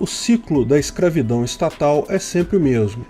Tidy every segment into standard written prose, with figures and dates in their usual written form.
O ciclo da escravidão estatal é sempre o mesmo.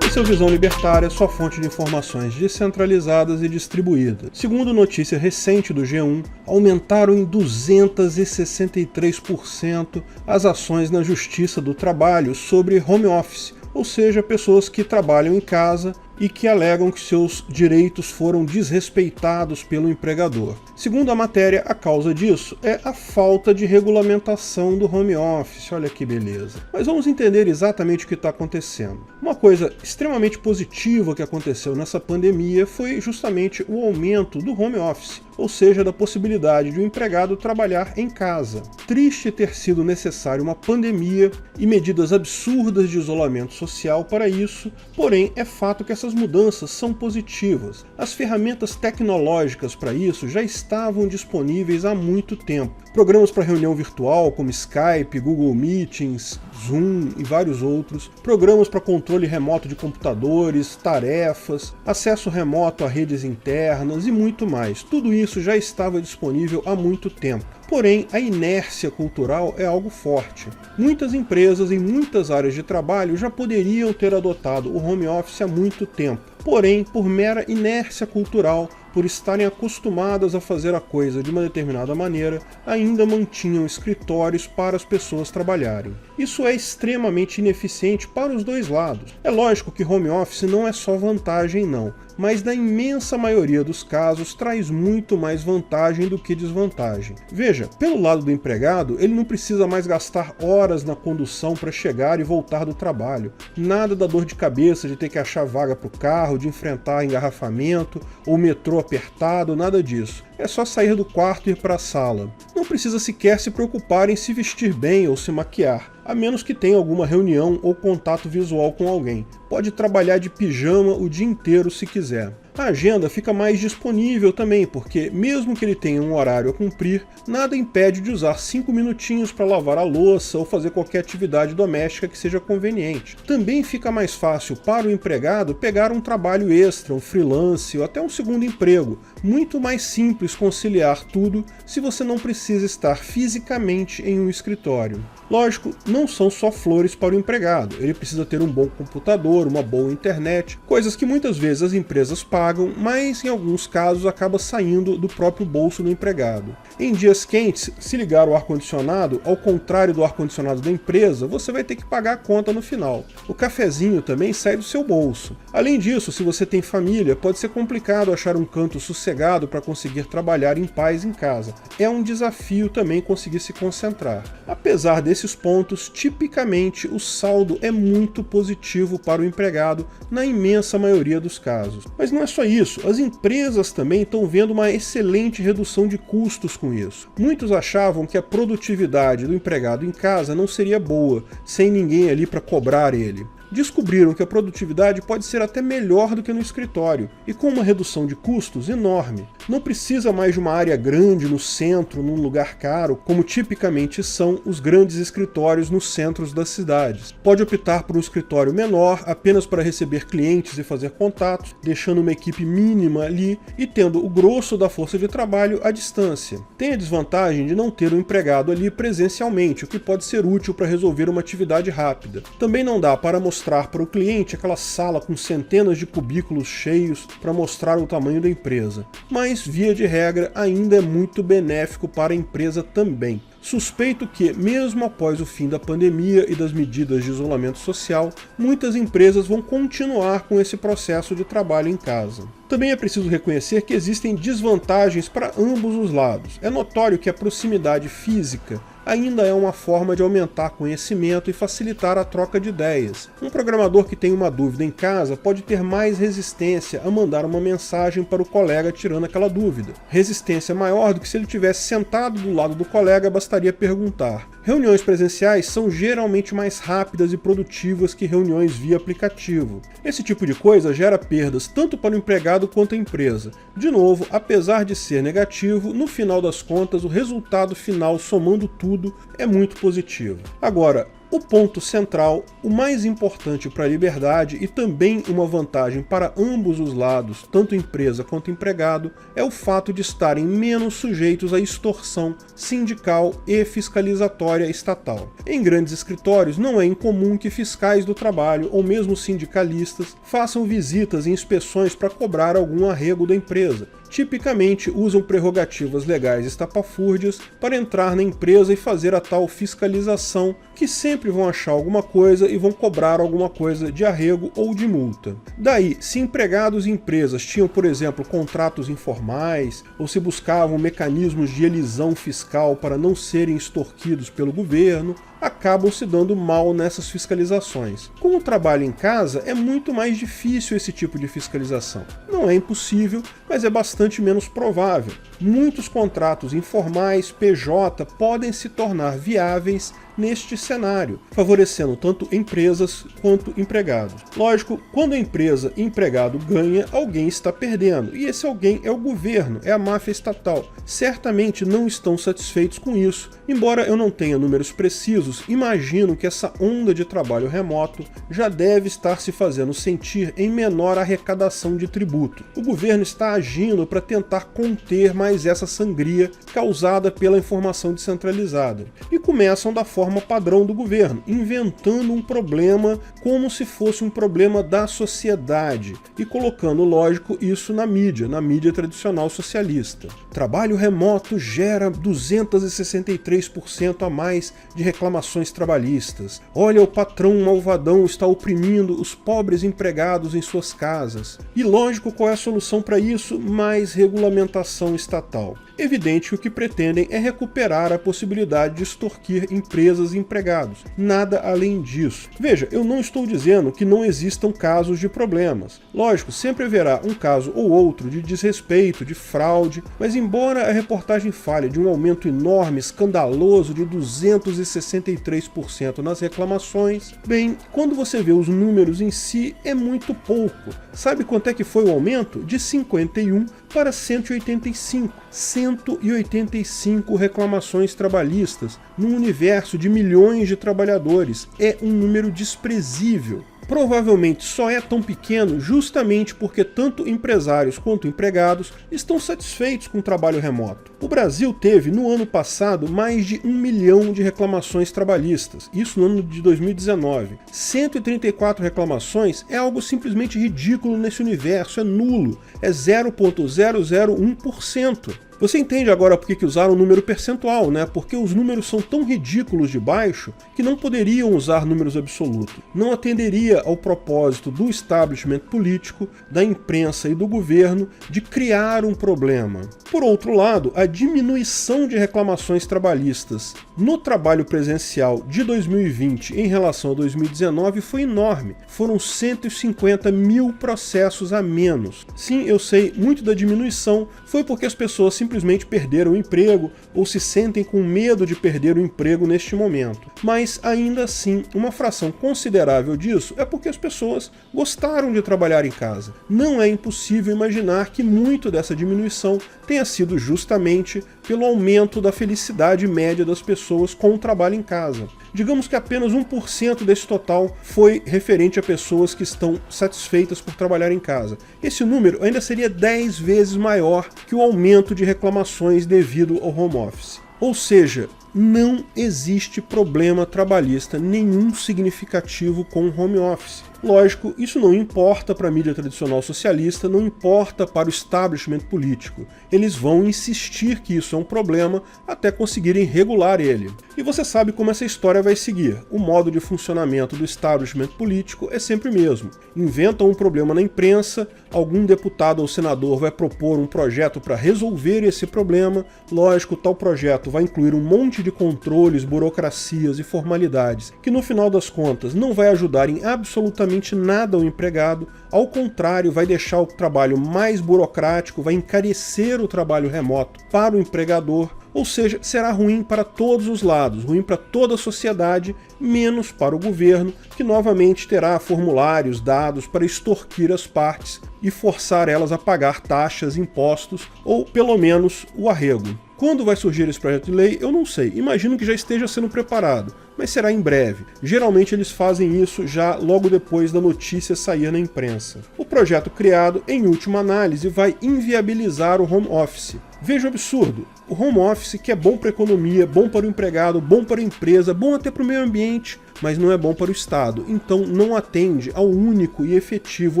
Em sua visão libertária, sua fonte de informações descentralizadas e distribuídas. Segundo notícia recente do G1, aumentaram em 263% as ações na Justiça do Trabalho sobre home office, ou seja, pessoas que trabalham em casa e que alegam que seus direitos foram desrespeitados pelo empregador. Segundo a matéria, a causa disso é a falta de regulamentação do home office. Olha que beleza. Mas vamos entender exatamente o que está acontecendo. Uma coisa extremamente positiva que aconteceu nessa pandemia foi justamente o aumento do home office, ou seja, da possibilidade de um empregado trabalhar em casa. Triste ter sido necessário uma pandemia e medidas absurdas de isolamento social para isso, porém é fato que essas mudanças são positivas. As ferramentas tecnológicas para isso já estavam disponíveis há muito tempo. Programas para reunião virtual como Skype, Google Meetings, Zoom e vários outros, programas para controle remoto de computadores, tarefas, acesso remoto a redes internas e muito mais. Tudo isso já estava disponível há muito tempo. Porém, a inércia cultural é algo forte. Muitas empresas em muitas áreas de trabalho já poderiam ter adotado o home office há muito tempo. Porém, por mera inércia cultural, por estarem acostumadas a fazer a coisa de uma determinada maneira, ainda mantinham escritórios para as pessoas trabalharem. Isso é extremamente ineficiente para os dois lados. É lógico que home office não é só vantagem não, mas na imensa maioria dos casos traz muito mais vantagem do que desvantagem. Veja, pelo lado do empregado, ele não precisa mais gastar horas na condução para chegar e voltar do trabalho. Nada da dor de cabeça de ter que achar vaga para o carro, de enfrentar engarrafamento ou metrô apertado, nada disso. É só sair do quarto e ir para a sala. Não precisa sequer se preocupar em se vestir bem ou se maquiar, a menos que tenha alguma reunião ou contato visual com alguém. Pode trabalhar de pijama o dia inteiro se quiser. A agenda fica mais disponível também, porque mesmo que ele tenha um horário a cumprir, nada impede de usar 5 minutinhos para lavar a louça ou fazer qualquer atividade doméstica que seja conveniente. Também fica mais fácil para o empregado pegar um trabalho extra, um freelance ou até um segundo emprego. Muito mais simples conciliar tudo se você não precisa estar fisicamente em um escritório. Lógico, não são só flores para o empregado. Ele precisa ter um bom computador, uma boa internet, coisas que muitas vezes as empresas pagam, mas em alguns casos acaba saindo do próprio bolso do empregado. Em dias quentes, se ligar o ar-condicionado, ao contrário do ar-condicionado da empresa, você vai ter que pagar a conta no final. O cafezinho também sai do seu bolso. Além disso, se você tem família, pode ser complicado achar um canto sossegado para conseguir trabalhar em paz em casa. É um desafio também conseguir se concentrar. Apesar desses pontos, tipicamente o saldo é muito positivo para o empregado na imensa maioria dos casos. Mas não é só isso, as empresas também estão vendo uma excelente redução de custos com isso. Muitos achavam que a produtividade do empregado em casa não seria boa, sem ninguém ali para cobrar ele. Descobriram que a produtividade pode ser até melhor do que no escritório, e com uma redução de custos enorme. Não precisa mais de uma área grande no centro, num lugar caro, como tipicamente são os grandes escritórios nos centros das cidades. Pode optar por um escritório menor, apenas para receber clientes e fazer contatos, deixando uma equipe mínima ali e tendo o grosso da força de trabalho à distância. Tem a desvantagem de não ter um empregado ali presencialmente, o que pode ser útil para resolver uma atividade rápida. Também não dá para mostrar para o cliente aquela sala com centenas de cubículos cheios para mostrar o tamanho da empresa. Mas, via de regra, ainda é muito benéfico para a empresa também. Suspeito que, mesmo após o fim da pandemia e das medidas de isolamento social, muitas empresas vão continuar com esse processo de trabalho em casa. Também é preciso reconhecer que existem desvantagens para ambos os lados. É notório que a proximidade física ainda é uma forma de aumentar conhecimento e facilitar a troca de ideias. Um programador que tem uma dúvida em casa pode ter mais resistência a mandar uma mensagem para o colega tirando aquela dúvida. Resistência maior do que se ele tivesse sentado do lado do colega, bastaria perguntar. Reuniões presenciais são geralmente mais rápidas e produtivas que reuniões via aplicativo. Esse tipo de coisa gera perdas tanto para o empregado quanto a empresa. De novo, apesar de ser negativo, no final das contas o resultado final, somando tudo, é muito positivo. Agora, O ponto central, o mais importante para a liberdade e também uma vantagem para ambos os lados, tanto empresa quanto empregado, é o fato de estarem menos sujeitos à extorsão sindical e fiscalizatória estatal. Em grandes escritórios, não é incomum que fiscais do trabalho ou mesmo sindicalistas façam visitas e inspeções para cobrar algum arrego da empresa. Tipicamente usam prerrogativas legais estapafúrdias para entrar na empresa e fazer a tal fiscalização, que sempre vão achar alguma coisa e vão cobrar alguma coisa de arrego ou de multa. Daí, se empregados e empresas tinham, por exemplo, contratos informais, ou se buscavam mecanismos de elisão fiscal para não serem extorquidos pelo governo, acabam se dando mal nessas fiscalizações. Com o trabalho em casa, é muito mais difícil esse tipo de fiscalização. Não é impossível, mas é bastante menos provável. Muitos contratos informais, PJ, podem se tornar viáveis neste cenário, favorecendo tanto empresas quanto empregados. Lógico, quando a empresa e empregado ganha, alguém está perdendo, e esse alguém é o governo, é a máfia estatal. Certamente não estão satisfeitos com isso. Embora eu não tenha números precisos, imagino que essa onda de trabalho remoto já deve estar se fazendo sentir em menor arrecadação de tributo. O governo está agindo para tentar conter mais essa sangria causada pela informação descentralizada. E começam da forma padrão do governo, inventando um problema como se fosse um problema da sociedade e colocando, lógico, isso na mídia tradicional socialista. Trabalho remoto gera 263% a mais de reclamações trabalhistas. Olha, o patrão malvadão está oprimindo os pobres empregados em suas casas. E lógico, qual é a solução para isso? Mais regulamentação estatal. Evidente que o que pretendem é recuperar a possibilidade de extorquir empresas e empregados. Nada além disso. Veja, eu não estou dizendo que não existam casos de problemas. Lógico, sempre haverá um caso ou outro de desrespeito, de fraude, mas embora a reportagem fale de um aumento enorme, escandaloso de 263% nas reclamações, bem, quando você vê os números em si, é muito pouco. Sabe quanto é que foi o aumento? De 51 para 185. 185 reclamações trabalhistas num universo de milhões de trabalhadores. É um número desprezível. Provavelmente só é tão pequeno justamente porque tanto empresários quanto empregados estão satisfeitos com o trabalho remoto. O Brasil teve, no ano passado, mais de 1 milhão de reclamações trabalhistas, isso no ano de 2019. 134 reclamações é algo simplesmente ridículo nesse universo, é nulo, é 0,001%. Você entende agora por que usaram o número percentual, né? Porque os números são tão ridículos de baixo que não poderiam usar números absolutos. Não atenderia ao propósito do establishment político, da imprensa e do governo de criar um problema. Por outro lado, a diminuição de reclamações trabalhistas no trabalho presencial de 2020 em relação a 2019 foi enorme. Foram 150 mil processos a menos. Sim, eu sei, muito da diminuição foi porque as pessoas simplesmente perderam o emprego ou se sentem com medo de perder o emprego neste momento. Mas ainda assim, uma fração considerável disso é porque as pessoas gostaram de trabalhar em casa. Não é impossível imaginar que muito dessa diminuição tenha sido justamente pelo aumento da felicidade média das pessoas com o trabalho em casa. Digamos que apenas 1% desse total foi referente a pessoas que estão satisfeitas por trabalhar em casa. Esse número ainda seria 10 vezes maior que o aumento de reclamações devido ao home office. Ou seja, não existe problema trabalhista nenhum significativo com o home office. Lógico, isso não importa para a mídia tradicional socialista, não importa para o establishment político. Eles vão insistir que isso é um problema até conseguirem regular ele. E você sabe como essa história vai seguir. O modo de funcionamento do establishment político é sempre o mesmo. Inventam um problema na imprensa, algum deputado ou senador vai propor um projeto para resolver esse problema. Lógico, tal projeto vai incluir um monte de controles, burocracias e formalidades, que no final das contas não vai ajudar em absolutamente nada ao empregado, ao contrário, vai deixar o trabalho mais burocrático, vai encarecer o trabalho remoto para o empregador, ou seja, será ruim para todos os lados, ruim para toda a sociedade, menos para o governo, que novamente terá formulários, dados para extorquir as partes e forçar elas a pagar taxas, impostos ou pelo menos o arrego. Quando vai surgir esse projeto de lei, eu não sei. Imagino que já esteja sendo preparado. mas será em breve. Geralmente eles fazem isso já logo depois da notícia sair na imprensa. O projeto criado, em última análise, vai inviabilizar o home office. Veja o absurdo. O home office, que é bom para a economia, bom para o empregado, bom para a empresa, bom até para o meio ambiente, mas não é bom para o Estado. Então não atende ao único e efetivo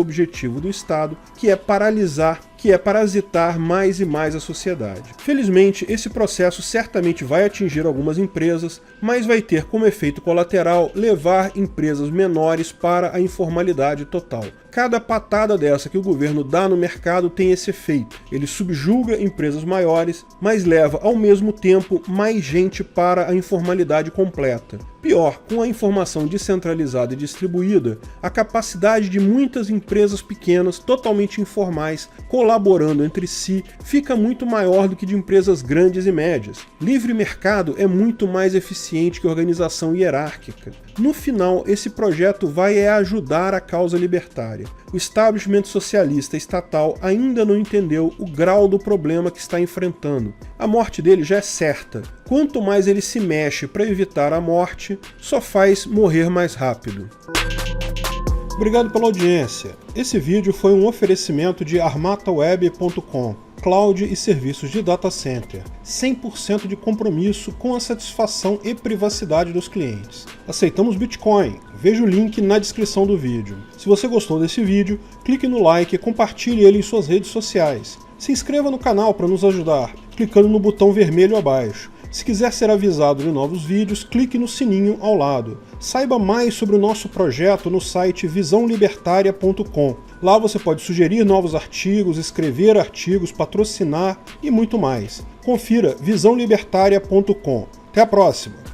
objetivo do Estado, que é parasitar mais e mais a sociedade. Felizmente, esse processo certamente vai atingir algumas empresas, mas vai ter como efeito colateral levar empresas menores para a informalidade total. Cada patada dessa que o governo dá no mercado tem esse efeito. Ele subjuga empresas maiores, mas leva ao mesmo tempo mais gente para a informalidade completa. Pior, com a informação descentralizada e distribuída, a capacidade de muitas empresas pequenas, totalmente informais, colaborando entre si, fica muito maior do que de empresas grandes e médias. Livre mercado é muito mais eficiente que organização hierárquica. No final, esse projeto vai ajudar a causa libertária. O establishment socialista estatal ainda não entendeu o grau do problema que está enfrentando. A morte dele já é certa. Quanto mais ele se mexe para evitar a morte, só faz morrer mais rápido. Obrigado pela audiência. Esse vídeo foi um oferecimento de armataweb.com, cloud e serviços de data center, 100% de compromisso com a satisfação e privacidade dos clientes. Aceitamos Bitcoin. Veja o link na descrição do vídeo. Se você gostou desse vídeo, clique no like e compartilhe ele em suas redes sociais. Se inscreva no canal para nos ajudar, clicando no botão vermelho abaixo. Se quiser ser avisado de novos vídeos, clique no sininho ao lado. Saiba mais sobre o nosso projeto no site visãolibertaria.com. Lá você pode sugerir novos artigos, escrever artigos, patrocinar e muito mais. Confira visãolibertaria.com. Até a próxima!